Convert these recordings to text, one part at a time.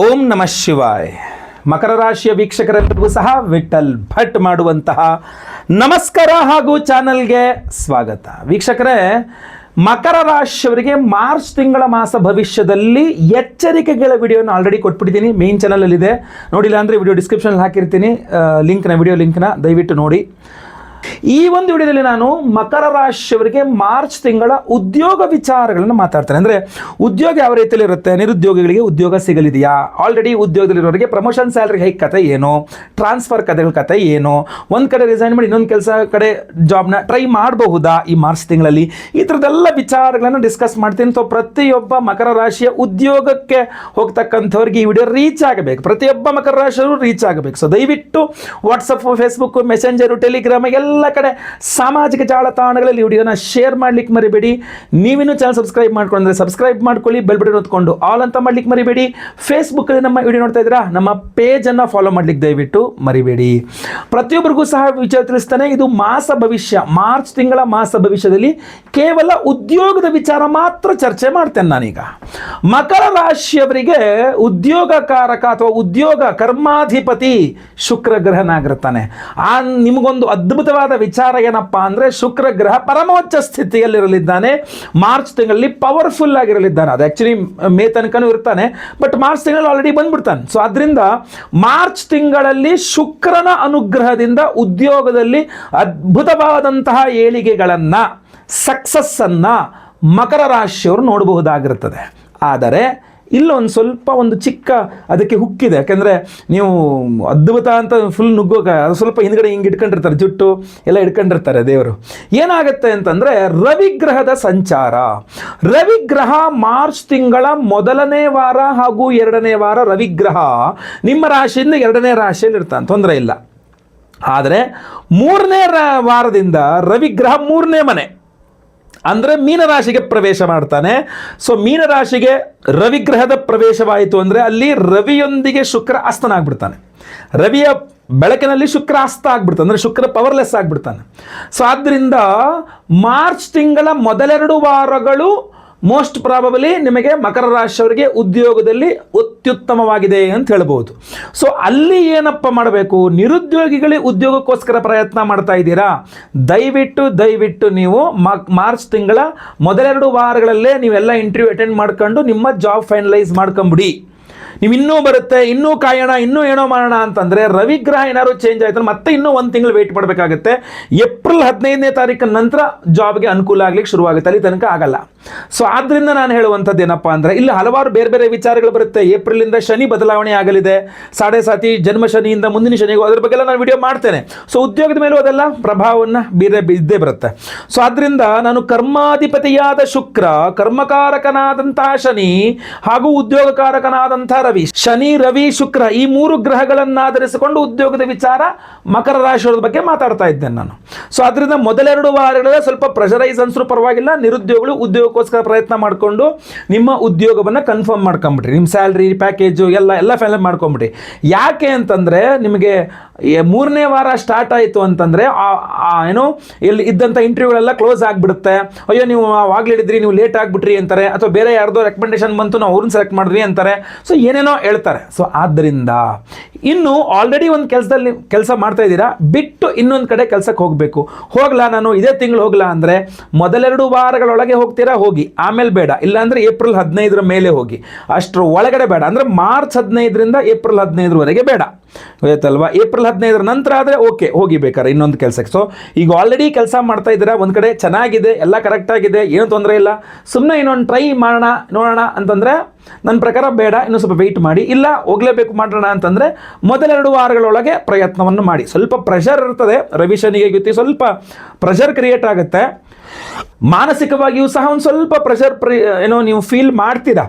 ಓಂ ನಮಃ ಶಿವಾಯ್. ಮಕರ ರಾಶಿಯ ವೀಕ್ಷಕರೆಲ್ಲರಿಗೂ ಸಹ ವಿಠಲ್ ಭಟ್ ಮಾಡುವಂತಹ ನಮಸ್ಕಾರ ಹಾಗೂ ಚಾನಲ್ಗೆ ಸ್ವಾಗತ. ವೀಕ್ಷಕರೇ, ಮಕರ ರಾಶಿಯವರಿಗೆ ಮಾರ್ಚ್ ತಿಂಗಳ ಮಾಸ ಭವಿಷ್ಯದಲ್ಲಿ ಎಚ್ಚರಿಕೆಗಳ ವಿಡಿಯೋನ ಆಲ್ರೆಡಿ ಕೊಟ್ಬಿಟ್ಟಿದ್ದೀನಿ. ಮೇನ್ ಚಾನಲಲ್ಲಿದೆ, ನೋಡಿಲ್ಲ ಅಂದರೆ ವಿಡಿಯೋ ಡಿಸ್ಕ್ರಿಪ್ಷನಲ್ಲಿ ಹಾಕಿರ್ತೀನಿ ವಿಡಿಯೋ ಲಿಂಕ್ನ, ದಯವಿಟ್ಟು ನೋಡಿ. ಈ ಒಂದು ವಿಡಿಯೋದಲ್ಲಿ ನಾನು ಮಕರ ರಾಶಿಯವರಿಗೆ ಮಾರ್ಚ್ ತಿಂಗಳ ಉದ್ಯೋಗ ವಿಚಾರಗಳನ್ನು ಮಾತಾಡ್ತೇನೆ. ಅಂದರೆ ಉದ್ಯೋಗ ಯಾವ ರೀತಿಯಲ್ಲಿ ಇರುತ್ತೆ, ನಿರುದ್ಯೋಗಿಗಳಿಗೆ ಉದ್ಯೋಗ ಸಿಗಲಿದೆಯಾ, ಆಲ್ರೆಡಿ ಉದ್ಯೋಗದಲ್ಲಿರೋರಿಗೆ ಪ್ರಮೋಷನ್ ಸ್ಯಾಲ್ರಿ ಹೈಕ್ ಕತೆ ಏನು, ಟ್ರಾನ್ಸ್ಫರ್ ಕತೆಗಳ ಕತೆ ಏನು, ಒಂದು ಕಡೆ ರಿಸೈನ್ ಮಾಡಿ ಇನ್ನೊಂದು ಕೆಲಸ ಕಡೆ ಜಾಬ್ನ ಟ್ರೈ ಮಾಡಬಹುದಾ ಈ ಮಾರ್ಚ್ ತಿಂಗಳಲ್ಲಿ, ಈ ಥರದ್ದೆಲ್ಲ ವಿಚಾರಗಳನ್ನು ಡಿಸ್ಕಸ್ ಮಾಡ್ತೀನಿ. ಸೊ ಪ್ರತಿಯೊಬ್ಬ ಮಕರ ರಾಶಿಯ ಉದ್ಯೋಗಕ್ಕೆ ಹೋಗ್ತಕ್ಕಂಥವ್ರಿಗೆ ಈ ವಿಡಿಯೋ ರೀಚ್ ಆಗಬೇಕು, ಪ್ರತಿಯೊಬ್ಬ ಮಕರ ರಾಶಿಯವರು ರೀಚ್ ಆಗಬೇಕು. ಸೊ ದಯವಿಟ್ಟು ವಾಟ್ಸಪ್, ಫೇಸ್ಬುಕ್, ಮೆಸೆಂಜರು, ಟೆಲಿಗ್ರಾಮ್ ಎಲ್ಲ ಕಡೆ ಸಾಮಾಜಿಕ ಜಾಲತಾಣಗಳಲ್ಲಿ ವಿಡಿಯೋನ ಶೇರ್ ಮಾಡ್ಲಿಕ್ಕೆ ಮರಿಬೇಡಿ. ನೀವಿನ್ನೂ ಚಾನಲ್ ಸಬ್ಸ್ಕ್ರೈಬ್ ಮಾಡ್ಕೊಂಡ್ರೆ ಸಬ್ಸ್ಕ್ರೈಬ್ ಮಾಡ್ಕೊಳ್ಳಿ, ಬೆಲ್ ಬಟನ್ ಒತ್ಕೊಂಡು ಆಲ್ ಅಂತ ಮಾಡ್ಲಿಕ್ಕೆ ಮರಿಬೇಡಿ. ಫೇಸ್ಬುಕ್ಕಲ್ಲಿ ನಮ್ಮ ವಿಡಿಯೋ ನೋಡ್ತಾ ಇದ್ದೀರಾ, ನಮ್ಮ ಪೇಜನ್ನು ಫಾಲೋ ಮಾಡ್ಲಿಕ್ಕೆ ದಯವಿಟ್ಟು ಮರಿಬೇಡಿ. ಪ್ರತಿಯೊಬ್ಬರಿಗೂ ಸಹ ವಿಚಾರ ತಿಳಿಸ್ತಾನೆ. ಇದು ಮಾಸ ಭವಿಷ್ಯ, ಮಾರ್ಚ್ ತಿಂಗಳ ಮಾಸ ಭವಿಷ್ಯದಲ್ಲಿ ಕೇವಲ ಉದ್ಯೋಗದ ವಿಚಾರ ಮಾತ್ರ ಚರ್ಚೆ ಮಾಡ್ತೇನೆ ನಾನೀಗ. ಮಕರ ರಾಶಿಯವರಿಗೆ ಉದ್ಯೋಗಕಾರಕ ಅಥವಾ ಉದ್ಯೋಗ ಕರ್ಮಾಧಿಪತಿ ಶುಕ್ರ ಗ್ರಹನಾಗಿರ್ತಾನೆ. ನಿಮಗೊಂದು ಅದ್ಭುತವಾದ ವಿಚಾರ ಏನಪ್ಪಾ ಅಂದರೆ, ಶುಕ್ರ ಗ್ರಹ ಪರಮೋಚ್ಚ ಸ್ಥಿತಿಯಲ್ಲಿರಲಿದ್ದಾನೆ. ಮಾರ್ಚ್ ತಿಂಗಳಲ್ಲಿ ಪವರ್ಫುಲ್ ಆಗಿರಲಿದ್ದಾನೆ. ಅದು ಆ್ಯಕ್ಚುಲಿ ಮೇ ತನಕನೂ ಇರ್ತಾನೆ, ಬಟ್ ಮಾರ್ಚ್ ತಿಂಗಳಲ್ಲಿ ಆಲ್ರೆಡಿ ಬಂದ್ಬಿಡ್ತಾನೆ. ಸೊ ಅದರಿಂದ ಮಾರ್ಚ್ ತಿಂಗಳಲ್ಲಿ ಶುಕ್ರನ ಅನುಗ್ರಹದಿಂದ ಉದ್ಯೋಗದಲ್ಲಿ ಅದ್ಭುತವಾದಂತಹ ಏಳಿಗೆಗಳನ್ನು, ಸಕ್ಸಸ್ಸನ್ನು ಮಕರ ರಾಶಿಯವರು ನೋಡಬಹುದಾಗಿರುತ್ತದೆ. ಆದರೆ ಇಲ್ಲೊಂದು ಸ್ವಲ್ಪ ಒಂದು ಚಿಕ್ಕ ಅದಕ್ಕೆ ಹುಕ್ಕಿದೆ. ಯಾಕೆಂದರೆ ನೀವು ಅದ್ಭುತ ಅಂತ ಫುಲ್ ನುಗ್ಗೋಗ ಅದು ಸ್ವಲ್ಪ ಹಿಂದ್ಗಡೆ ಹಿಂಗೆ ಇಟ್ಕೊಂಡಿರ್ತಾರೆ, ಜುಟ್ಟು ಎಲ್ಲ ಇಟ್ಕೊಂಡಿರ್ತಾರೆ ದೇವರು. ಏನಾಗುತ್ತೆ ಅಂತಂದರೆ, ರವಿಗ್ರಹದ ಸಂಚಾರ. ರವಿಗ್ರಹ ಮಾರ್ಚ್ ತಿಂಗಳ ಮೊದಲನೇ ವಾರ ಹಾಗೂ ಎರಡನೇ ವಾರ ರವಿಗ್ರಹ ನಿಮ್ಮ ರಾಶಿಯಿಂದ ಎರಡನೇ ರಾಶಿಯಲ್ಲಿ ಇರ್ತಾನೆ, ತೊಂದರೆ ಇಲ್ಲ. ಆದರೆ ಮೂರನೇ ವಾರದಿಂದ ರವಿಗ್ರಹ ಮೂರನೇ ಮನೆ ಅಂದರೆ ಮೀನರಾಶಿಗೆ ಪ್ರವೇಶ ಮಾಡ್ತಾನೆ. ಸೊ ಮೀನರಾಶಿಗೆ ರವಿಗ್ರಹದ ಪ್ರವೇಶವಾಯಿತು ಅಂದರೆ ಅಲ್ಲಿ ರವಿಯೊಂದಿಗೆ ಶುಕ್ರ ಅಸ್ತನಾಗ್ಬಿಡ್ತಾನೆ. ರವಿಯ ಬೆಳಕಿನಲ್ಲಿ ಶುಕ್ರ ಅಸ್ತ ಆಗ್ಬಿಡ್ತಾನೆ, ಅಂದರೆ ಶುಕ್ರ ಪವರ್ಲೆಸ್ ಆಗಿಬಿಡ್ತಾನೆ. ಸೊ ಆದ್ದರಿಂದ ಮಾರ್ಚ್ ತಿಂಗಳ ಮೊದಲೆರಡು ವಾರಗಳು ಮೋಸ್ಟ್ ಪ್ರಾಬಬಲಿ ನಿಮಗೆ ಮಕರ ರಾಶಿಯವರಿಗೆ ಉದ್ಯೋಗದಲ್ಲಿ ಅತ್ಯುತ್ತಮವಾಗಿದೆ ಅಂತ ಹೇಳ್ಬೋದು. ಸೊ ಅಲ್ಲಿ ಏನಪ್ಪ ಮಾಡಬೇಕು, ನಿರುದ್ಯೋಗಿಗಳಿಗೆ ಉದ್ಯೋಗಕ್ಕೋಸ್ಕರ ಪ್ರಯತ್ನ ಮಾಡ್ತಾ ಇದ್ದೀರಾ, ದಯವಿಟ್ಟು ನೀವು ಮಾರ್ಚ್ ತಿಂಗಳ ಮೊದಲೆರಡು ವಾರಗಳಲ್ಲೇ ನೀವೆಲ್ಲ ಇಂಟರ್ವ್ಯೂ ಅಟೆಂಡ್ ಮಾಡ್ಕೊಂಡು ನಿಮ್ಮ ಜಾಬ್ ಫೈನಲೈಸ್ ಮಾಡ್ಕೊಂಬಿಡಿ. ನೀವು ಇನ್ನೂ ಬರುತ್ತೆ, ಇನ್ನೂ ಕಾಯೋಣ, ಇನ್ನೂ ಏನೋ ಮಾಡೋಣ ಅಂತಂದರೆ ರವಿಗ್ರಹ ಏನಾದ್ರು ಚೇಂಜ್ ಆಯ್ತು ಮತ್ತೆ ಇನ್ನೂ ಒಂದು ತಿಂಗಳು ವೆಯ್ಟ್ ಮಾಡಬೇಕಾಗುತ್ತೆ. ಏಪ್ರಿಲ್ 15ನೇ ತಾರೀಕಿನ ನಂತರ ಜಾಬ್ಗೆ ಅನುಕೂಲ ಆಗ್ಲಿಕ್ಕೆ ಶುರುವಾಗುತ್ತೆ, ಅಲ್ಲಿ ತನಕ ಆಗಲ್ಲ. ಸೊ ಆದ್ದರಿಂದ ನಾನು ಹೇಳುವಂಥದ್ದು ಏನಪ್ಪ ಅಂದರೆ, ಇಲ್ಲಿ ಹಲವಾರು ಬೇರೆ ಬೇರೆ ವಿಚಾರಗಳು ಬರುತ್ತೆ. ಏಪ್ರಿಲಿಂದ ಶನಿ ಬದಲಾವಣೆ ಆಗಲಿದೆ, ಸಾಡೆ ಸಾತಿ ಜನ್ಮ ಶನಿಯಿಂದ ಮುಂದಿನ ಶನಿಗೂ, ಅದ್ರ ಬಗ್ಗೆ ಎಲ್ಲ ನಾನು ವಿಡಿಯೋ ಮಾಡ್ತೇನೆ. ಸೊ ಉದ್ಯೋಗದ ಮೇಲೂ ಅದೆಲ್ಲ ಪ್ರಭಾವವನ್ನು ಇದ್ದೇ ಬರುತ್ತೆ. ಸೊ ಆದ್ದರಿಂದ ನಾನು ಕರ್ಮಾಧಿಪತಿಯಾದ ಶುಕ್ರ, ಕರ್ಮಕಾರಕನಾದಂತಹ ಶನಿ ಹಾಗೂ ಉದ್ಯೋಗಕಾರಕನಾದಂತಹ ರವಿ, ಶನಿ ರವಿ ಶುಕ್ರ ಈ ಮೂರು ಗ್ರಹಗಳನ್ನಾಧರಿಸಿಕೊಂಡು ಉದ್ಯೋಗದ ವಿಚಾರ ಮಕರ ರಾಶಿಯವರ ಬಗ್ಗೆ ಮಾತಾಡ್ತಾ ಇದ್ದೇನೆ ನಾನು. ಸೊ ಅದರಿಂದ ಮೊದಲೆರಡು ವಾರಗಳೇ ಸ್ವಲ್ಪ ಪ್ರೆಷರೈಸ್ ಅನ್ಸರು ಪರವಾಗಿಲ್ಲ. ನಿರುದ್ಯೋಗಿಗಳು ಉದ್ಯೋಗಕ್ಕೋಸ್ಕರ ಪ್ರಯತ್ನ ಮಾಡಿಕೊಂಡು ನಿಮ್ಮ ಉದ್ಯೋಗವನ್ನು ಕನ್ಫರ್ಮ್ ಮಾಡ್ಕೊಂಬಿಟ್ರಿ, ನಿಮ್ಮ ಸ್ಯಾಲ್ರಿ ಪ್ಯಾಕೇಜು ಎಲ್ಲ ಫೈನಲ್ ಮಾಡ್ಕೊಂಬಿಟ್ರಿ. ಯಾಕೆ ಅಂತಂದರೆ, ನಿಮಗೆ ಮೂರನೇ ವಾರ ಸ್ಟಾರ್ಟ್ ಆಯಿತು ಅಂತಂದರೆ ಏನು ಇಲ್ಲಿ ಇದ್ದಂಥ ಇಂಟರ್ವ್ಯೂಗಳೆಲ್ಲ ಕ್ಲೋಸ್ ಆಗಿಬಿಡುತ್ತೆ. ಅಯ್ಯೋ ನೀವು ಆವಾಗಲೇ ಹೇಳಿದ್ರಿ, ನೀವು ಲೇಟ್ ಆಗಿಬಿಟ್ರಿ ಅಂತಾರೆ, ಅಥವಾ ಬೇರೆ ಯಾರ್ದೋ ರೆಕಮೆಂಡೇಶನ್ ಬಂತು ನಾವು ಅವ್ರನ್ನ ಸೆಲೆಕ್ಟ್ ಮಾಡಿದ್ವಿ ಅಂತಾರೆ. ಸೊ ಏನೇನೋ ಹೇಳ್ತಾರೆ. ಸೊ ಆದ್ದರಿಂದ ಇನ್ನು ಆಲ್ರೆಡಿ ಒಂದು ಕೆಲಸ ಮಾಡ್ತಾ ಇದ್ದೀರಾ, ಬಿಟ್ಟು ಇನ್ನೊಂದು ಕಡೆ ಕೆಲಸಕ್ಕೆ ಹೋಗಬೇಕು. ಹೋಗ್ಲಾ ನಾನು ಇದೇ ತಿಂಗಳು ಹೋಗ್ಲಾ ಅಂದರೆ, ಮೊದಲೆರಡು ವಾರಗಳೊಳಗೆ ಹೋಗ್ತೀರಾ ಹೋಗಿ, ಆಮೇಲೆ ಬೇಡ. ಇಲ್ಲಾಂದರೆ ಏಪ್ರಿಲ್ 15ರ ಮೇಲೆ ಹೋಗಿ, ಅಷ್ಟರ ಒಳಗಡೆ ಬೇಡ. ಅಂದರೆ ಮಾರ್ಚ್ 15ರಿಂದ ಏಪ್ರಿಲ್ 15ರವರೆಗೆ ಬೇಡ, ಆಯ್ತಲ್ವಾ? ಏಪ್ರಿಲ್ 15ರ ನಂತರ ಆದರೆ ಓಕೆ, ಹೋಗಿ ಬೇಕಾದ್ರೆ ಇನ್ನೊಂದು ಕೆಲಸಕ್ಕೆ. ಸೊ ಈಗ ಆಲ್ರೆಡಿ ಕೆಲಸ ಮಾಡ್ತಾ ಇದ್ದೀರಾ, ಒಂದು ಕಡೆ ಚೆನ್ನಾಗಿದೆ, ಎಲ್ಲ ಕರೆಕ್ಟಾಗಿದೆ, ಏನು ತೊಂದರೆ ಇಲ್ಲ, ಸುಮ್ಮನೆ ಇನ್ನೊಂದು ಟ್ರೈ ಮಾಡೋಣ ನೋಡೋಣ ಅಂತಂದರೆ ನನ್ನ ಪ್ರಕಾರ ಬೇಡ, ಇನ್ನೂ ಸ್ವಲ್ಪ ವೆಯ್ಟ್ ಮಾಡಿ. ಇಲ್ಲ ಹೋಗಲೇಬೇಕು ಮಾಡೋಣ ಅಂತಂದರೆ ಮೊದಲೆರಡು ವಾರಗಳೊಳಗೆ ಪ್ರಯತ್ನವನ್ನು ಮಾಡಿ. ಸ್ವಲ್ಪ ಪ್ರೆಷರ್ ಇರ್ತದೆ, ರವಿ ಶನಿಗೆ ಯುತಿ ಸ್ವಲ್ಪ ಪ್ರೆಷರ್ ಕ್ರಿಯೇಟ್ ಆಗುತ್ತೆ. ಮಾನಸಿಕವಾಗಿಯೂ ಸಹ ಒಂದು ಸ್ವಲ್ಪ ಪ್ರೆಷರ್ ನೀವು ಫೀಲ್ ಮಾಡ್ತೀರಾ,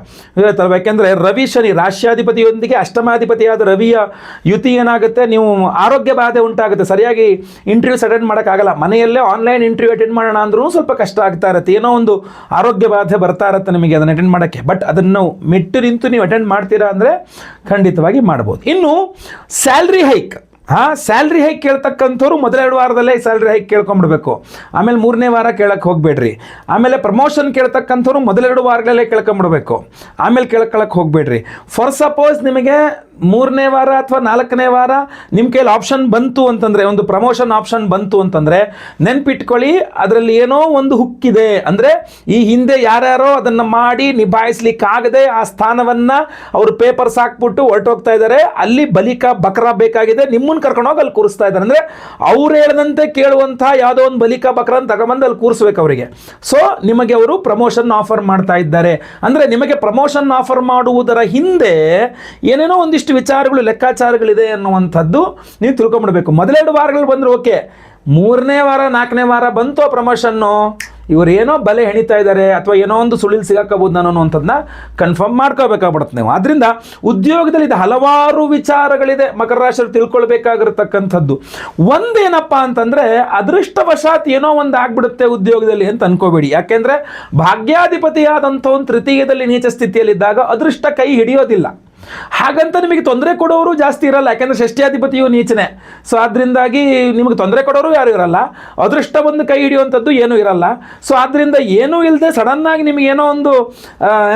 ಯಾಕೆಂದರೆ ರವಿ ಶನಿ ರಾಶ್ಯಾಧಿಪತಿಯೊಂದಿಗೆ ಅಷ್ಟಮಾಧಿಪತಿಯಾದ ರವಿಯ ಯುತಿ ಏನಾಗುತ್ತೆ, ನೀವು ಆರೋಗ್ಯ ಬಾಧೆ ಉಂಟಾಗುತ್ತೆ. ಸರಿಯಾಗಿ ಇಂಟರ್ವ್ಯೂಸ್ ಅಟೆಂಡ್ ಮಾಡೋಕ್ಕಾಗಲ್ಲ. ಮನೆಯಲ್ಲೇ ಆನ್ಲೈನ್ ಇಂಟರ್ವ್ಯೂ ಅಟೆಂಡ್ ಮಾಡೋಣ ಅಂದ್ರೂ ಸ್ವಲ್ಪ ಕಷ್ಟ ಆಗ್ತಾ ಇರುತ್ತೆ, ಏನೋ ಒಂದು ಆರೋಗ್ಯ ಬಾಧೆ ಬರ್ತಾ ಇರುತ್ತೆ ನಿಮಗೆ ಅದನ್ನು ಅಟೆಂಡ್ ಮಾಡೋಕ್ಕೆ. ಬಟ್ ಅದನ್ನು ಮೆಟ್ಟು ನಿಂತು ನೀವು ಅಟೆಂಡ್ ಮಾಡ್ತೀರಾ ಅಂದರೆ ಖಂಡಿತವಾಗಿ ಮಾಡ್ಬೋದು. ಇನ್ನು ಸ್ಯಾಲ್ರಿ ಹೈಕ್ ಸ್ಯಾಲ್ರಿ ಹೈಕ್ ಕೇಳ್ತಕ್ಕಂಥವ್ರು ಮೊದಲ 2 ವಾರದಲ್ಲೇ ಸ್ಯಾಲ್ರಿ ಹೈಕ್ ಕೇಳ್ಕೊಂಬಿಡ್ಬೇಕು. ಆಮೇಲೆ 3ನೇ ವಾರ ಕೇಳಕ್ಕೆ ಹೋಗಬೇಡ್ರಿ. ಆಮೇಲೆ ಪ್ರಮೋಷನ್ ಕೇಳ್ತಕ್ಕಂಥವ್ರು ಮೊದಲ 2 ವಾರಗಳಲ್ಲೇ ಕೇಳ್ಕೊಂಬಿಡ್ಬೇಕು. ಆಮೇಲೆ ಕೇಳಕ್ಕೆ ಹೋಗಬೇಡ್ರಿ. ಫಾರ್ ಸಪೋಸ್ ನಿಮಗೆ 3ನೇ ವಾರ ಅಥವಾ 4ನೇ ವಾರ ನಿಮ್ಮ ಕೈಲಿ ಆಪ್ಷನ್ ಬಂತು ಅಂತಂದರೆ, ಒಂದು ಪ್ರಮೋಷನ್ ಆಪ್ಷನ್ ಬಂತು ಅಂತಂದರೆ ನೆನ್ಪಿಟ್ಕೊಳ್ಳಿ, ಅದರಲ್ಲಿ ಏನೋ ಒಂದು ಹುಕ್ಕಿದೆ. ಅಂದರೆ ಈ ಹಿಂದೆ ಯಾರ್ಯಾರೋ ಅದನ್ನು ಮಾಡಿ ನಿಭಾಯಿಸ್ಲಿಕ್ಕಾಗದೆ ಆ ಸ್ಥಾನವನ್ನು ಅವರು ಪೇಪರ್ಸ್ ಹಾಕ್ಬಿಟ್ಟು ಹೊರಟೋಗ್ತಾ ಇದ್ದಾರೆ. ಅಲ್ಲಿ ಬಲಿಕ ಬಕ್ರ ಬೇಕಾಗಿದೆ, ನಿಮ್ಮನ್ನು ಕರ್ಕೊಂಡೋಗಿ ಅಲ್ಲಿ ಕೂರಿಸ್ತಾ ಇದ್ದಾರೆ. ಅಂದರೆ ಅವ್ರು ಹೇಳದಂತೆ ಕೇಳುವಂಥ ಯಾವುದೋ ಒಂದು ಬಲಿಕ ಬಕ್ರನ್ನು ತಗೊಂಬಂದು ಅಲ್ಲಿ ಕೂರಿಸ್ಬೇಕು ಅವರಿಗೆ. ಸೊ ನಿಮಗೆ ಅವರು ಪ್ರಮೋಷನ್ ಆಫರ್ ಮಾಡ್ತಾ ಇದ್ದಾರೆ. ಅಂದರೆ ನಿಮಗೆ ಪ್ರಮೋಷನ್ ಆಫರ್ ಮಾಡುವುದರ ಹಿಂದೆ ಏನೇನೋ ಒಂದಿಷ್ಟು ವಿಚಾರಗಳು, ಲೆಕ್ಕಾಚಾರಗಳಿದೆ ಅನ್ನುವಂಥದ್ದು ನೀವು ತಿಳ್ಕೊಂಬಿಡ್ಬೇಕು. ಮೊದಲ 2 ವಾರಗಳು ಬಂದರೆ ಓಕೆ, 3ನೇ ವಾರ 4ನೇ ವಾರ ಬಂತು ಆ ಪ್ರಮೋಷನ್ನು, ಇವರು ಏನೋ ಬಲೆ ಹೆಣಿತಾ ಇದ್ದಾರೆ ಅಥವಾ ಏನೋ ಒಂದು ಸುಳಿಲ್ ಸಿಗಾಕಬಹುದು ನಾನು ಅನ್ನೋಂಥದ್ದನ್ನ ಕನ್ಫರ್ಮ್ ಮಾಡ್ಕೋಬೇಕಾಗ್ಬಿಡುತ್ತೆ ನೀವು. ಆದ್ದರಿಂದ ಉದ್ಯೋಗದಲ್ಲಿ ಇದು ಹಲವಾರು ವಿಚಾರಗಳಿದೆ ಮಕರ ರಾಶಿಯವರು ತಿಳ್ಕೊಳ್ಬೇಕಾಗಿರತಕ್ಕಂಥದ್ದು. ಒಂದೇನಪ್ಪ ಅಂತಂದರೆ, ಅದೃಷ್ಟವಶಾತ್ ಏನೋ ಒಂದು ಆಗ್ಬಿಡುತ್ತೆ ಉದ್ಯೋಗದಲ್ಲಿ ಅಂತ ಅನ್ಕೋಬೇಡಿ. ಯಾಕೆಂದರೆ ಭಾಗ್ಯಾಧಿಪತಿಯಾದಂಥ ಒಂದು ತೃತೀಯದಲ್ಲಿ ನೀಚ ಸ್ಥಿತಿಯಲ್ಲಿದ್ದಾಗ ಅದೃಷ್ಟ ಕೈ ಹಿಡಿಯೋದಿಲ್ಲ. ಹಾಗಂತ ನಿಮಗೆ ತೊಂದರೆ ಕೊಡೋರು ಜಾಸ್ತಿ ಇರಲ್ಲ, ಯಾಕೆಂದರೆ ಷಷ್ಠ್ಯಾಧಿಪತಿಯು ನೀಚನೆ. ಸೊ ಅದರಿಂದಾಗಿ ನಿಮಗೆ ತೊಂದರೆ ಕೊಡೋರು ಯಾರು ಇರಲ್ಲ, ಅದೃಷ್ಟ ಒಂದು ಕೈ ಹಿಡಿಯುವಂಥದ್ದು ಏನೂ ಇರಲ್ಲ. ಸೊ ಆದ್ದರಿಂದ ಏನೂ ಇಲ್ಲದೆ ಸಡನ್ನಾಗಿ ನಿಮಗೆ ಏನೋ ಒಂದು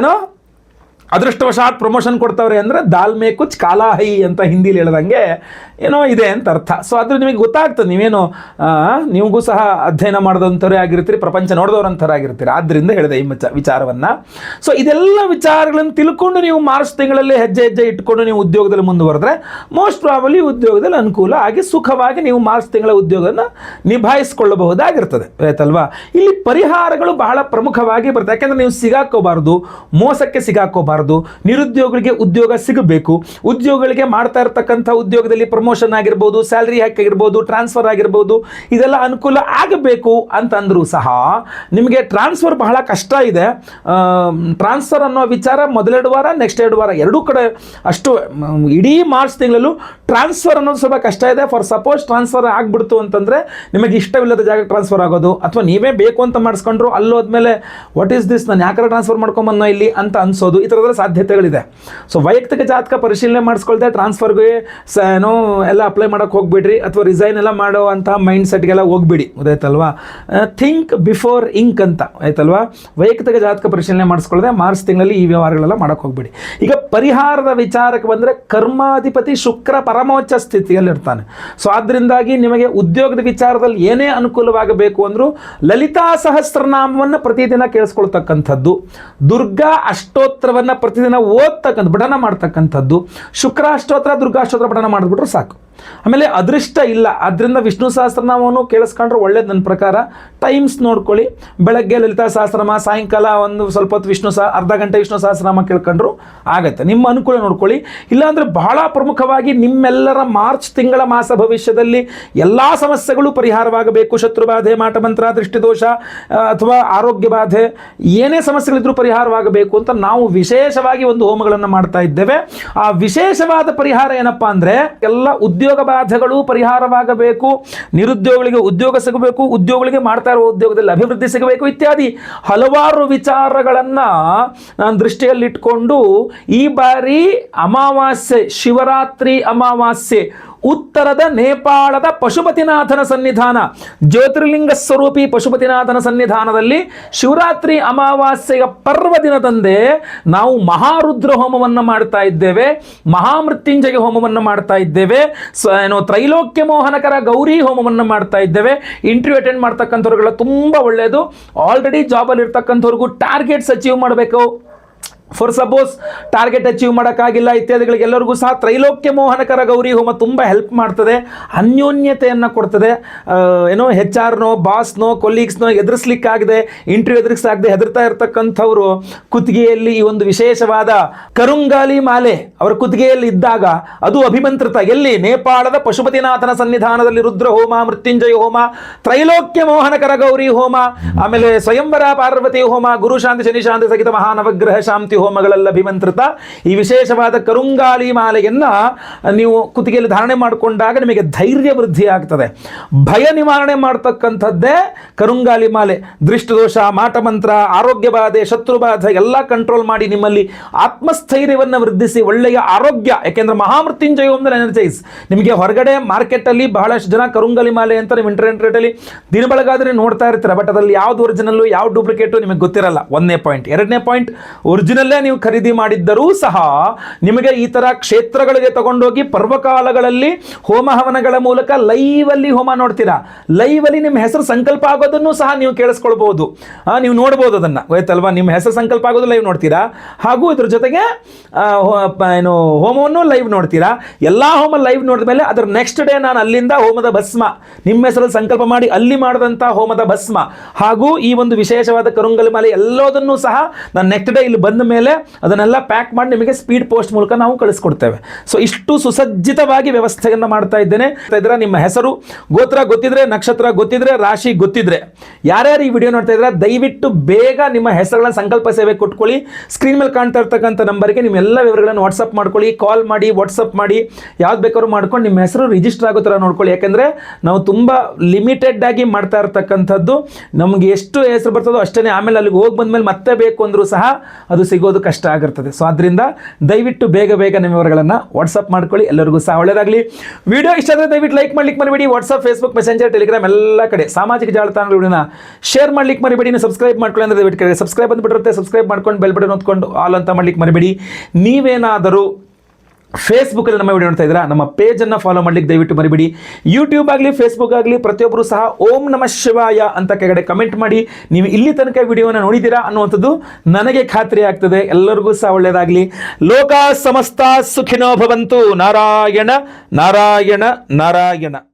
ಏನೋ ಅದೃಷ್ಟವಶಾತ್ ಪ್ರಮೋಷನ್ ಕೊಡ್ತಾವ್ರೆ ಅಂದರೆ ದಾಲ್ ಮೇ ಕುಚ್ ಕಾಲಾ ಹೈ ಅಂತ ಹಿಂದಿಲಿ ಹೇಳ್ದಂಗೆ ಏನೋ ಇದೆ ಅಂತ ಅರ್ಥ. ಸೊ ಅದ್ರ ನಿಮಗೆ ಗೊತ್ತಾಗ್ತದೆ, ನೀವೇನು ನಿಮಗೂ ಸಹ ಅಧ್ಯಯನ ಮಾಡಿದಂಥವ್ರೇ ಆಗಿರ್ತೀರಿ, ಪ್ರಪಂಚ ನೋಡಿದವ್ರಂಥವ್ರು ಆಗಿರ್ತೀರಿ. ಆದ್ದರಿಂದ ಹೇಳಿದೆ ಈ ವಿಚಾರವನ್ನು. ಸೊ ಇದೆಲ್ಲ ವಿಚಾರಗಳನ್ನು ತಿಳ್ಕೊಂಡು ನೀವು ಮಾರ್ಚ್ ತಿಂಗಳಲ್ಲಿ ಹೆಜ್ಜೆ ಇಟ್ಕೊಂಡು ನೀವು ಉದ್ಯೋಗದಲ್ಲಿ ಮುಂದುವರೆದ್ರೆ ಮೋಸ್ಟ್ ಪ್ರಾಬಲಿ ಉದ್ಯೋಗದಲ್ಲಿ ಅನುಕೂಲ ಆಗಿ ಸುಖವಾಗಿ ನೀವು ಮಾರ್ಚ್ ತಿಂಗಳ ಉದ್ಯೋಗನ ನಿಭಾಯಿಸ್ಕೊಳ್ಳಬಹುದಾಗಿರ್ತದೆ. ಆಯ್ತಲ್ವಾ? ಇಲ್ಲಿ ಪರಿಹಾರಗಳು ಬಹಳ ಪ್ರಮುಖವಾಗಿ ಬರ್ತದೆ. ಯಾಕೆಂದರೆ ನೀವು ಸಿಗಾಕೋಬಾರ್ದು, ಮೋಸಕ್ಕೆ ಸಿಗಾಕೋಬಾರ್ದು. ನಿರುದ್ಯೋಗಿಗಳಿಗೆ ಉದ್ಯೋಗ ಸಿಗಬೇಕು. ಉದ್ಯೋಗಿಗಳಿಗೆ ಮಾಡ್ತಾ ಇರತಕ್ಕಂಥ ಉದ್ಯೋಗದಲ್ಲಿ ಪ್ರಮೋಷನ್ ಆಗಿರ್ಬೋದು, ಸ್ಯಾಲ್ರಿ ಹೈಕ್ ಆಗಿರ್ಬೋದು, ಟ್ರಾನ್ಸ್ಫರ್ ಆಗಿರ್ಬೋದು, ಇದೆಲ್ಲ ಅನುಕೂಲ ಆಗಬೇಕು ಅಂತಂದರೂ ಸಹ ನಿಮಗೆ ಟ್ರಾನ್ಸ್ಫರ್ ಬಹಳ ಕಷ್ಟ ಇದೆ. ಟ್ರಾನ್ಸ್ಫರ್ ಅನ್ನೋ ವಿಚಾರ ಮೊದಲ 2 ವಾರ, ನೆಕ್ಸ್ಟ್ 2 ವಾರ ಎರಡೂ ಕಡೆ ಅಷ್ಟು ಇಡೀ ಮಾರ್ಚ್ ತಿಂಗಳಲ್ಲೂ ಟ್ರಾನ್ಸ್ಫರ್ ಅನ್ನೋದು ಸ್ವಲ್ಪ ಕಷ್ಟ ಇದೆ. ಫಾರ್ ಸಪೋಸ್ ಟ್ರಾನ್ಸ್ಫರ್ ಆಗಿಬಿಡ್ತು ಅಂತಂದರೆ ನಿಮಗೆ ಇಷ್ಟವಿಲ್ಲದ ಜಾಗಕ್ಕೆ ಟ್ರಾನ್ಸ್ಫರ್ ಆಗೋದು, ಅಥವಾ ನೀವೇ ಬೇಕು ಅಂತ ಮಾಡಿಸ್ಕೊಂಡ್ರು ಅಲ್ಲೋದ್ಮೇಲೆ ವಾಟ್ ಈಸ್ ದಿಸ್, ನಾನು ಯಾಕೆ ಟ್ರಾನ್ಸ್ಫರ್ ಮಾಡ್ಕೊಂಬನ್ನೋ ಇಲ್ಲಿ ಅಂತ ಅನ್ಸೋದು, ಈ ಥರದ ಸಾಧ್ಯತೆಗಳಿದೆ. ಸೊ ವೈಯಕ್ತಿಕ ಜಾತಕ ಪರಿಶೀಲನೆ ಮಾಡಿಸ್ಕೊಳ್ದೆ ಟ್ರಾನ್ಸ್ಫರ್ಗೆ ಏನೋ ಎಲ್ಲ ಅಪ್ಲೈ ಮಾಡೋಕ್ಕೆ ಹೋಗ್ಬಿಡ್ರಿ, ಅಥವಾ ರಿಸೈನ್ ಎಲ್ಲ ಮಾಡೋ ಅಂತಹ ಮೈಂಡ್ ಸೆಟ್ಗೆಲ್ಲ ಹೋಗ್ಬಿಡಿ. ಗೊತ್ತಾಯ್ತಲ್ವಾ? ಥಿಂಕ್ ಬಿಫೋರ್ ಇಂಕ್ ಅಂತ ಆಯ್ತಲ್ವಾ? ವೈಯಕ್ತಿಕ ಜಾತಕ ಪರಿಶೀಲನೆ ಮಾಡಿಸ್ಕೊಳ್ಳದೆ ಮಾರ್ಚ್ ತಿಂಗಳಲ್ಲಿ ಈ ವ್ಯವಹಾರಗಳೆಲ್ಲ ಮಾಡೋಕ್ಕೆ ಹೋಗ್ಬಿಡಿ. ಈಗ ಪರಿಹಾರದ ವಿಚಾರಕ್ಕೆ ಬಂದರೆ ಕರ್ಮಾಧಿಪತಿ ಶುಕ್ರ ಪರಮೋಚ್ಚ ಸ್ಥಿತಿಯಲ್ಲಿ ಇರ್ತಾನೆ. ಸೊ ಆದ್ದರಿಂದಾಗಿ ನಿಮಗೆ ಉದ್ಯೋಗದ ವಿಚಾರದಲ್ಲಿ ಏನೇ ಅನುಕೂಲವಾಗಬೇಕು ಅಂದರೂ ಲಲಿತಾ ಸಹಸ್ರನಾಮವನ್ನು ಪ್ರತಿದಿನ ಕೇಳಿಸ್ಕೊಳ್ತಕ್ಕಂಥದ್ದು, ದುರ್ಗಾ ಅಷ್ಟೋತ್ತರವನ್ನು ಪ್ರತಿದಿನ ಓದ್ತಕ್ಕಂಥ ಪಠನ ಮಾಡ್ತಕ್ಕಂಥದ್ದು, ಶುಕ್ರಾಷ್ಟೋತ್ರ ದುರ್ಗಾಷ್ಟೋತ್ರ ಪಠನ ಮಾಡಿಬಿಟ್ರು ಸಾಕು. ಆಮೇಲೆ ಅದೃಷ್ಟ ಇಲ್ಲ, ಆದ್ದರಿಂದ ವಿಷ್ಣು ಸಹಸ್ರನಾಮವನ್ನು ಕೇಳಿಸ್ಕೊಂಡ್ರೆ ಒಳ್ಳೇದು ನನ್ನ ಪ್ರಕಾರ. ಟೈಮ್ಸ್ ನೋಡ್ಕೊಳ್ಳಿ, ಬೆಳಗ್ಗೆ ಲಲಿತಾ ಸಹಸ್ರನಾಮ, ಸಾಯಂಕಾಲ ಒಂದು ಸ್ವಲ್ಪ ಹೊತ್ತು ಅರ್ಧ ಗಂಟೆ ವಿಷ್ಣು ಸಹಸ್ರನಾಮ ಕೇಳ್ಕೊಂಡ್ರು ಆಗುತ್ತೆ. ನಿಮ್ಮ ಅನುಕೂಲ ನೋಡ್ಕೊಳ್ಳಿ. ಇಲ್ಲಾಂದರೆ ಬಹಳ ಪ್ರಮುಖವಾಗಿ ನಿಮ್ಮೆಲ್ಲರ ಮಾರ್ಚ್ ತಿಂಗಳ ಮಾಸ ಭವಿಷ್ಯದಲ್ಲಿ ಎಲ್ಲ ಸಮಸ್ಯೆಗಳು ಪರಿಹಾರವಾಗಬೇಕು. ಶತ್ರುಬಾಧೆ, ಮಾಟಮಂತ್ರ, ದೃಷ್ಟಿದೋಷ ಅಥವಾ ಆರೋಗ್ಯ ಬಾಧೆ, ಏನೇ ಸಮಸ್ಯೆಗಳಿದ್ರೂ ಪರಿಹಾರವಾಗಬೇಕು ಅಂತ ನಾವು ವಿಶೇಷವಾಗಿ ಒಂದು ಹೋಮಗಳನ್ನು ಮಾಡ್ತಾ ಇದ್ದೇವೆ. ಆ ವಿಶೇಷವಾದ ಪರಿಹಾರ ಏನಪ್ಪಾ ಅಂದರೆ, ಎಲ್ಲ ಉದ್ಯೋಗ ಬಾಧೆಗಳು ಪರಿಹಾರವಾಗಬೇಕು, ನಿರುದ್ಯೋಗಿಗಳಿಗೆ ಉದ್ಯೋಗ ಸಿಗಬೇಕು, ಉದ್ಯೋಗಿಗಳಿಗೆ ಮಾಡ್ತಾ ಇರುವ ಉದ್ಯೋಗದಲ್ಲಿ ಅಭಿವೃದ್ಧಿ ಸಿಗಬೇಕು, ಇತ್ಯಾದಿ ಹಲವಾರು ವಿಚಾರಗಳನ್ನು ನಾನು ದೃಷ್ಟಿಯಲ್ಲಿಟ್ಕೊಂಡು ಈ ಬಾರಿ ಅಮಾವಾಸ್ಯೆ, ಶಿವರಾತ್ರಿ ಅಮಾವಾಸ್ಯೆ, ಉತ್ತರದ ನೇಪಾಳದ ಪಶುಪತಿನಾಥನ ಸನ್ನಿಧಾನ, ಜ್ಯೋತಿರ್ಲಿಂಗ ಸ್ವರೂಪಿ ಪಶುಪತಿನಾಥನ ಸನ್ನಿಧಾನದಲ್ಲಿ ಶಿವರಾತ್ರಿ ಅಮಾವಾಸ್ಯೆಯ ಪರ್ವದಿನದಂದೇ ನಾವು ಮಹಾರುದ್ರ ಹೋಮವನ್ನು ಮಾಡ್ತಾ ಇದ್ದೇವೆ, ಮಹಾಮೃತ್ಯುಂಜಯ ಹೋಮವನ್ನು ಮಾಡ್ತಾ ಇದ್ದೇವೆ, ತ್ರೈಲೋಕ್ಯ ಮೋಹನಕರ ಗೌರಿ ಹೋಮವನ್ನು ಮಾಡ್ತಾ ಇದ್ದೇವೆ. ಇಂಟರ್ವ್ಯೂ ಅಟೆಂಡ್ ಮಾಡ್ತಕ್ಕಂಥವ್ರಿಗೆಲ್ಲ ತುಂಬ ಒಳ್ಳೆಯದು. ಆಲ್ರೆಡಿ ಜಾಬಲ್ಲಿ ಇರ್ತಕ್ಕಂಥವ್ರಿಗೂ ಟಾರ್ಗೆಟ್ಸ್ ಅಚೀವ್ ಮಾಡಬೇಕು. ಫಾರ್ ಸಪೋಸ್ ಟಾರ್ಗೆಟ್ ಅಚೀವ್ ಮಾಡೋಕ್ಕಾಗಿಲ್ಲ ಇತ್ಯಾದಿಗಳಿಗೆ ಎಲ್ಲರಿಗೂ ಸಹ ತ್ರೈಲೋಕ್ಯ ಮೋಹನಕರ ಗೌರಿ ಹೋಮ ತುಂಬ ಹೆಲ್ಪ್ ಮಾಡ್ತದೆ, ಅನ್ಯೋನ್ಯತೆಯನ್ನು ಕೊಡ್ತದೆ. ಏನೋ HR ನೋ, ಬಾಸ್ನೋ, ಕೊಲೀಗ್ಸ್ನೋ ಎದುರಿಸ್ಲಿಕ್ಕಾಗದೆ, ಇಂಟರ್ವ್ಯೂ ಎದುರಿಸಾಗದೆ ಹೆದರ್ತಾ ಇರ್ತಕ್ಕಂಥವ್ರು ಕುತ್ತಿಗೆಯಲ್ಲಿ ಈ ಒಂದು ವಿಶೇಷವಾದ ಕರುಂಗಾಲಿ ಮಾಲೆ ಅವರ ಕುತ್ತಿಗೆಯಲ್ಲಿ ಇದ್ದಾಗ ಅದು ಅಭಿಮಂತ್ರಿತ, ಎಲ್ಲಿ ನೇಪಾಳದ ಪಶುಪತಿನಾಥನ ಸನ್ನಿಧಾನದಲ್ಲಿ ರುದ್ರ ಹೋಮ, ಮೃತ್ಯುಂಜಯ ಹೋಮ, ತ್ರೈಲೋಕ್ಯ ಮೋಹನಕರ ಗೌರಿ ಹೋಮ, ಆಮೇಲೆ ಸ್ವಯಂವರ ಪಾರ್ವತಿ ಹೋಮ, ಗುರು ಶಾಂತಿ ಶನಿ ಶಾಂತಿ ಸಹಿತ ಮಹಾನವಗ್ರಹ ಶಾಂತಿ ಹೋಮಗಳೆಲ್ಲ ಅಭಿಮಂತ್ರಿತ ಈ ವಿಶೇಷವಾದ ಕರುಂಗಾಳಿ ಮಾಲೆಯನ್ನು ನೀವು ಕುತ್ತಿಗೆಯಲ್ಲಿ ಧಾರಣೆ ಮಾಡಿಕೊಂಡಾಗ ನಿಮಗೆ ಧೈರ್ಯ ವೃದ್ಧಿ ಆಗ್ತದೆ. ಭಯ ನಿವಾರಣೆ ಮಾಡ್ತಕ್ಕಂಥದ್ದೇ ಕರುಂಗಾಳಿ ಮಾಲೆ. ದೃಷ್ಟಿದೋಷ, ಮಾಟಮಂತ್ರ, ಆರೋಗ್ಯ ಬಾಧೆ, ಶತ್ರುಬಾಧೆ ಎಲ್ಲ ಕಂಟ್ರೋಲ್ ಮಾಡಿ ನಿಮ್ಮಲ್ಲಿ ಆತ್ಮಸ್ಥೈರ್ಯವನ್ನು ವೃದ್ಧಿಸಿ ಒಳ್ಳೆಯ ಆರೋಗ್ಯ. ಯಾಕೆಂದ್ರೆ ಮಹಾಮೃತ್ಯುಂಜಯ ಹೋಮದಲ್ಲಿ ಎನರ್ಜೈಸ್. ನಿಮಗೆ ಹೊರಗಡೆ ಮಾರ್ಕೆಟಲ್ಲಿ ಬಹಳಷ್ಟು ಜನ ಕರುಂಗಾಳಿ ಮಾಲೆ ಅಂತ ನೀವು ಇಂಟರ್ನೆಟಲ್ಲಿ ದಿನ ಬೆಳಗಾದ್ರೆ ನೋಡ್ತಾ ಇರ್ತೀರ. ಬಟ್ ಅದರಲ್ಲಿ ಯಾವ್ದು ಒರಿಜಿನಲ್ಲು ಯಾವ ಡೂಪ್ಲಿಕೇಟು ನಿಮಗೆ ಗೊತ್ತಿರಲ್ಲ. 1ನೇ ಪಾಯಿಂಟ್. 2ನೇ ಪಾಯಿಂಟ್, ಒರಿಜಿನಲ್ಲೇ ನೀವು ಖರೀದಿ ಮಾಡಿದ್ದರೂ ಸಹ ನಿಮಗೆ ಈ ಥರ ಕ್ಷೇತ್ರಗಳಿಗೆ ತಗೊಂಡೋಗಿ ಪರ್ವಕಾಲಗಳಲ್ಲಿ ಹೋಮ ಹವನಗಳ ಮೂಲಕ ಲೈವಲ್ಲಿ ಹೋಮ ನೋಡ್ತೀರಾ. ಲೈವಲ್ಲಿ ನಿಮ್ಮ ಹೆಸರು ಸಂಕಲ್ಪ ಆಗೋದನ್ನು ಸಹ ನೀವು ಕೇಳಿಸ್ಕೊಳ್ಬಹುದು. ನೀವು ನೋಡ್ಬೋದು ಅದನ್ನು, ಗೊತ್ತಲ್ವಾ? ನಿಮ್ಮ ಹೆಸರು ಸಂಕಲ್ಪ ಆಗೋದು ಲೈವ್ ನೋಡ್ತೀರಾ, ಹಾಗೂ ಇದ್ರ ಜೊತೆಗೆ ಏನು ಹೋಮವನ್ನು ಲೈವ್ ನೋಡ್ತೀರಾ. ಎಲ್ಲ ಹೋಮ ಲೈವ್ ನೋಡಿದ ಮೇಲೆ ಅದರ ನೆಕ್ಸ್ಟ್ ಡೇ ನಾನು ಅಲ್ಲಿಂದ ಹೋಮದ ಭಸ್ಮ ನಿಮ್ಮ ಹೆಸರಲ್ಲಿ ಸಂಕಲ್ಪ ಮಾಡಿ ಅಲ್ಲಿ ಮಾಡಿದಂಥ ಹೋಮದ ಭಸ್ಮ ಹಾಗೂ ಈ ಒಂದು ವಿಶೇಷವಾದ ಕರುಂಗಾಳಿ ಮಾಲೆ ಎಲ್ಲದನ್ನೂ ಸಹ ನಾನು ನೆಕ್ಸ್ಟ್ ಡೇ ಇಲ್ಲಿ ಬಂದ ಮೇಲೆ ಅದನ್ನೆಲ್ಲ ಪ್ಯಾಕ್ ಮಾಡಿ ನಿಮಗೆ ಸ್ಪೀಡ್ ಪೋಸ್ಟ್ ಮೂಲಕ ನಾವು ಕಳಿಸ್ಕೊಡ್ತೇವೆ. ಸೊ ಇಷ್ಟು ಸುಸಜ್ಜಿತವಾಗಿ ವ್ಯವಸ್ಥೆಯನ್ನು ಮಾಡ್ತಾ ಇದ್ದೇನೆ. ನಿಮ್ಮ ಹೆಸರು, ಗೋತ್ರ ಗೊತ್ತಿದ್ರೆ, ನಕ್ಷತ್ರ ಗೊತ್ತಿದ್ರೆ, ರಾಶಿ ಗೊತ್ತಿದ್ರೆ, ಯಾರ್ಯಾರು ಈ ವಿಡಿಯೋ ನೋಡ್ತಾ ಇದ್ರೆ ದಯವಿಟ್ಟು ಬೇಗ ನಿಮ್ಮ ಹೆಸರುಗಳನ್ನ ಸಂಕಲ್ಪ ಸೇವೆ ಕೊಟ್ಕೊಳ್ಳಿ. ಸ್ಕ್ರೀನ್ ಮೇಲೆ ಕಾಣ್ತಾ ಇರ್ತಕ್ಕಂಥ ನಂಬರ್ಗೆ ನಿಮ್ಮೆಲ್ಲ ವಿವರಗಳನ್ನು ವಾಟ್ಸಪ್ ಮಾಡ್ಕೊಳ್ಳಿ, ಕಾಲ್ ಮಾಡಿ, ವಾಟ್ಸಪ್ ಮಾಡಿ, ಯಾವ್ದು ಬೇಕಾದ್ರೂ ಮಾಡ್ಕೊಂಡು ನಿಮ್ಮ ಹೆಸರು ರಿಜಿಸ್ಟರ್ ಆಗೋ ಥರ ನೋಡ್ಕೊಳ್ಳಿ. ಯಾಕೆಂದರೆ ನಾವು ತುಂಬ ಲಿಮಿಟೆಡ್ ಆಗಿ ಮಾಡ್ತಾ ಇರ್ತಕ್ಕಂಥದ್ದು. ನಮಗೆ ಎಷ್ಟು ಹೆಸರು ಬರ್ತದೋ ಅಷ್ಟೇ, ಆಮೇಲೆ ಅಲ್ಲಿಗೆ ಹೋಗಿ ಬಂದಮೇಲೆ ಮತ್ತೆ ಬೇಕು ಅಂದರೂ ಸಹ ಅದು ಸಿಗೋದು ಕಷ್ಟ ಆಗಿರ್ತದೆ. ಸೊ ಆದ್ದರಿಂದ ದಯವಿಟ್ಟು ಬೇಗ ಬೇಗ ನಿಮ್ಮ ವಿವರಗಳನ್ನು ವಾಟ್ಸಪ್ ಮಾಡ್ಕೊಳ್ಳಿ. ಎಲ್ಲರಿಗೂ ಸಹ ಒಳ್ಳೆಯದಾಗಲಿ. ವಿಡಿಯೋ ಇಷ್ಟ ಆದರೆ ದಯವಿಟ್ಟು ಲೈಕ್ ಮಾಡ್ಲಿಕ್ಕೆ ಮರಿಬೇಡಿ. ವಾಟ್ಸಪ್, ಫೇಸ್ಬುಕ್, ಮೆಸೆಂಜರ್, ಟೆಲಿಗ್ರಾಮ್ ಎಲ್ಲ ಕಡೆ ಸಾಮಾಜಿಕ ಜಾಲತಾಣಗಳನ್ನ ಶೇರ್ ಮಾಡ್ಲಿಕ್ಕೆ ಮರಿಬೇಡಿ. ನೀವು ಸಬ್ಸ್ಕ್ರೈಬ್ ಮಾಡ್ಕೊಳ್ಳಿ ಅಂದರೆ ದಯವಿಟ್ಟು ಸಬ್ಸ್ಕ್ರೈಬ್ ಅಂದ್ಬಿಟ್ಟಿರುತ್ತೆ, ಸಬ್ಸ್ಕ್ರೈಬ್ ಮಾಡ್ಕೊಂಡು ಬೆಲ್ ಬಟನ್ ಹೊತ್ಕೊಂಡು ಆಲ್ ಅಂತ ಮಾಡ್ಲಿಕ್ಕೆ ಮರಿಬೇಡಿ. ನೀವೇನಾದರೂ ಫೇಸ್ಬುಕ್ಕಲ್ಲಿ ನಮ್ಮ ವಿಡಿಯೋ ನೋಡ್ತಾ ಇದ್ದೀರಾ, ನಮ್ಮ ಪೇಜನ್ನು ಫಾಲೋ ಮಾಡ್ಲಿಕ್ಕೆ ದಯವಿಟ್ಟು ಮರಿಬೇಡಿ. ಯೂಟ್ಯೂಬ್ ಆಗಲಿ, ಫೇಸ್ಬುಕ್ ಆಗಲಿ, ಪ್ರತಿಯೊಬ್ಬರು ಸಹ ಓಂ ನಮಃ ಶಿವಾಯ ಅಂತ ಕೆಳಗಡೆ ಕಮೆಂಟ್ ಮಾಡಿ. ನೀವು ಇಲ್ಲಿ ತನಕ ವಿಡಿಯೋನ ನೋಡಿದ್ದೀರಾ ಅನ್ನುವಂಥದ್ದು ನನಗೆ ಖಾತ್ರಿ ಆಗ್ತದೆ. ಎಲ್ಲರಿಗೂ ಸಹ ಒಳ್ಳೆಯದಾಗಲಿ. ಲೋಕ ಸಮಸ್ತ ಸುಖಿನೋ ಭವಂತು. ನಾರಾಯಣ ನಾರಾಯಣ ನಾರಾಯಣ.